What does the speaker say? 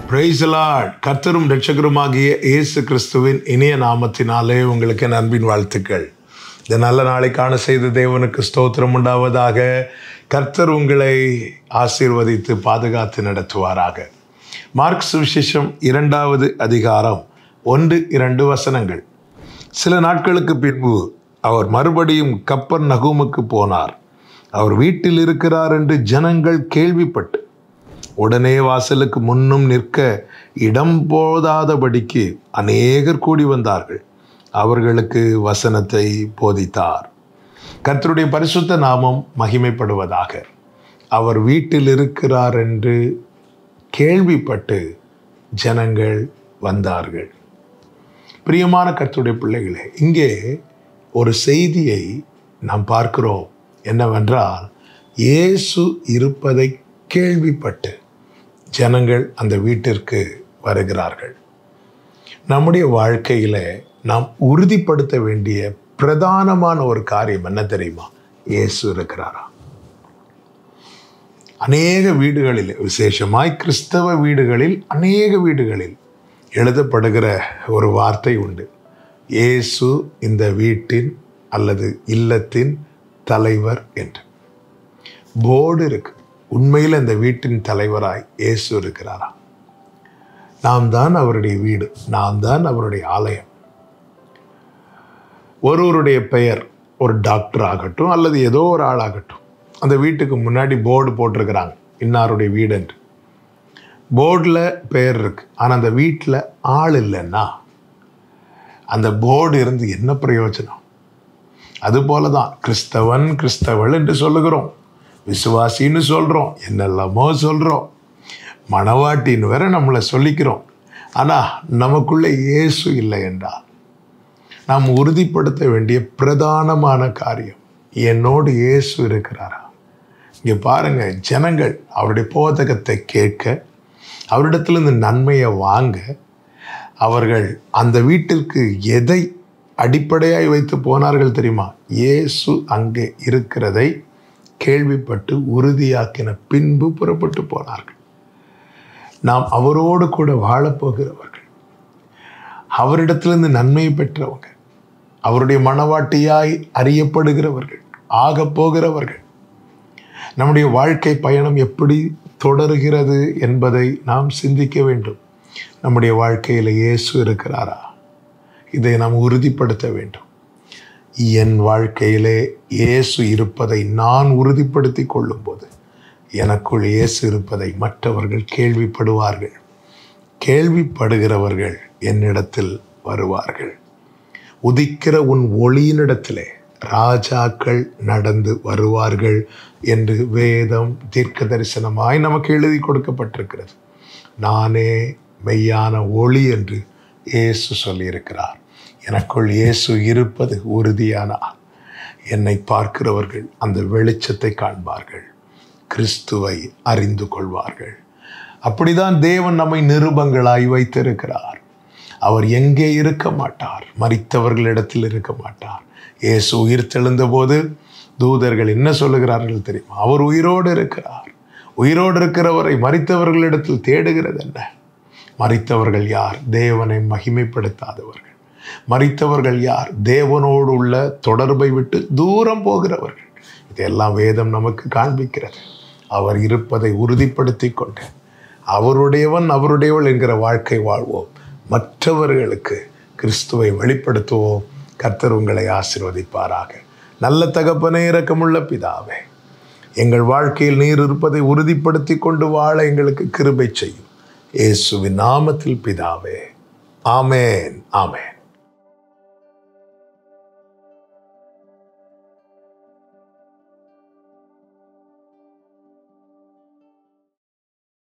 Praise the Lord. கர்த்தரும் இரட்சகருமாகிய இயேசு கிறிஸ்துவின் இனிய நாமத்தினாலே உங்களுக்கு என் அன்பின் வாழ்த்துக்கள். இந்த நல்ல நாளை காண செய்த தேவனுக்கு ஸ்தோத்திரம் உண்டாவதாக. கர்த்தர் உங்களை ஆசீர்வதித்து பாதுகாத்து நடத்துவாராக. மார்க் சுவிசேஷம் 2வது அதிகாரம் 1-2 வசனங்கள். சில நாட்களுக்கு பின்பு அவர் மறுபடியும் கப்பர்நகூமுக்கு போனார். அவர் வீட்டில் இருக்கிறார் என்று ஜனங்கள் கேள்விப்பட்டு உடனே வாசலுக்கு முன்னும் நிற்க இடம் போதாதபடிக்கு அநேகர் கூடி வந்தார்கள். அவர்களுக்கு வசனத்தை போதித்தார். கர்த்தருடைய பரிசுத்த நாமம் மகிமைப்படுவதாக. அவர் வீட்டில் இருக்கிறார் என்று கேள்விப்பட்டு ஜனங்கள் வந்தார்கள். பிரியமான கர்த்தருடைய பிள்ளைகளே, இங்கே ஒரு செய்தியை நாம் பார்க்கிறோம். என்னவென்றால், இயேசு இருப்பதை கேள்விப்பட்டு ஜனங்கள் அந்த வீட்டிற்கு வருகிறார்கள். நம்முடைய வாழ்க்கையில் நாம் உறுதிப்படுத்த வேண்டிய பிரதானமான ஒரு காரியம் என்ன தெரியுமா? இயேசு இருக்கிறாரா? அநேக வீடுகளில், விசேஷமாய் கிறிஸ்தவ வீடுகளில், அநேக வீடுகளில் எழுதப்படுகிற ஒரு வார்த்தை உண்டு. இயேசு இந்த வீட்டின் அல்லது இல்லத்தின் தலைவர் என்று போர்டு இருக்கு. உண்மையில் இந்த வீட்டின் தலைவராய் இயேசு இருக்கிறாரா? நாம் தான் அவருடைய வீடு, நாம் தான் அவருடைய ஆலயம். ஒருவருடைய பெயர், ஒரு டாக்டர் ஆகட்டும் அல்லது ஏதோ ஒரு ஆளாகட்டும், அந்த வீட்டுக்கு முன்னாடி போர்டு போட்டிருக்கிறாங்க, இன்னாருடைய வீடு என்று. போர்டில் பெயர் இருக்கு, ஆனால் அந்த வீட்டில் ஆள் இல்லைன்னா அந்த போர்டு இருந்து என்ன பிரயோஜனம்? அதுபோல தான் கிறிஸ்தவன், கிறிஸ்தவள் என்று சொல்லுகிறோம், விசுவாசின்னு சொல்கிறோம், என்னெல்லாமோ சொல்கிறோம், மணவாட்டின்னு வேற நம்மளை சொல்லிக்கிறோம். ஆனால் நமக்குள்ளே இயேசு இல்லை என்றால் நாம் உறுதிப்படுத்த வேண்டிய பிரதானமான காரியம், என்னோடு இயேசு இருக்கிறாரா? இங்கே பாருங்க, ஜனங்கள் அவருடைய போதகத்தை கேட்க, அவரிடத்திலிருந்து நன்மையை வாங்க, அவர்கள் அந்த வீட்டிற்கு எதை அடிப்படையாய் வைத்து போனார்கள் தெரியுமா? இயேசு அங்கே இருக்கிறதை கேள்விப்பட்டு உறுதியாக்கின பின்பு புறப்பட்டு போனார்கள். நாம் அவரோடு கூட வாழப்போகிறவர்கள், அவரிடத்திலிருந்து நன்மையை பெற்றவங்க, அவருடைய மணவாட்டியாய் அறியப்படுகிறவர்கள், ஆகப் போகிறவர்கள். நம்முடைய வாழ்க்கை பயணம் எப்படி தொடர்கிறது என்பதை நாம் சிந்திக்க வேண்டும். நம்முடைய வாழ்க்கையில் இயேசு இருக்கிறாரா? இதை நாம் உறுதிப்படுத்த வேண்டும். என் வாழ்க்கையிலே இயேசு இருப்பதை நான் உறுதிப்படுத்தி கொள்ளும்போது எனக்குள் இயேசு இருப்பதை மற்றவர்கள் கேள்விப்படுவார்கள். கேள்விப்படுகிறவர்கள் என்னிடத்தில் வருவார்கள். உதிக்கிற உன் ஒளியினிடத்திலே ராஜாக்கள் நடந்து வருவார்கள் என்று வேதம் தீர்க்க தரிசனமாய் நமக்கு எழுதி கொடுக்கப்பட்டிருக்கிறது. நானே மெய்யான ஒளி என்று இயேசு சொல்லியிருக்கிறார். எனக்குள் இயேசு இருப்பது உறுதியான. என்னை பார்க்கிறவர்கள் அந்த வெளிச்சத்தை காண்பார்கள், கிறிஸ்துவை அறிந்து கொள்வார்கள். அப்படிதான் தேவன் நம்மை நிருபங்களாய் வைத்திருக்கிறார். அவர் எங்கே இருக்க மாட்டார்? மரித்தவர்களிடத்தில் இருக்க மாட்டார். இயேசு உயிர் தெழுந்த போது தூதர்கள் என்ன சொல்லுகிறார்கள் தெரியுமா? அவர் உயிரோடு இருக்கிறார். உயிரோடு இருக்கிறவரை மரித்தவர்களிடத்தில் தேடுகிறது என்ன? மரித்தவர்கள் யார்? தேவனை மகிமைப்படுத்தாதவர்கள். மரித்தவர்கள் யார்? தேவனோடு உள்ள தொடர்பை விட்டு தூரம் போகிறவர்கள். இதெல்லாம் வேதம் நமக்கு காண்பிக்கிறது. அவர் இருப்பதை உறுதிப்படுத்தி கொண்டு அவருடையவன் அவருடையவள் என்கிற வாழ்க்கை வாழ்வோம். மற்றவர்களுக்கு கிறிஸ்துவை வெளிப்படுத்துவோம். கர்த்தர் உங்களை ஆசீர்வதிப்பாராக. நல்ல தகப்பனே, இரக்கமுள்ள பிதாவே, எங்கள் வாழ்க்கையில் நீர் இருப்பதை உறுதிப்படுத்தி கொண்டு வாழ எங்களுக்கு கிருபை செய்யும். இயேசுவின் நாமத்தில் பிதாவே, ஆமேன், ஆமேன்.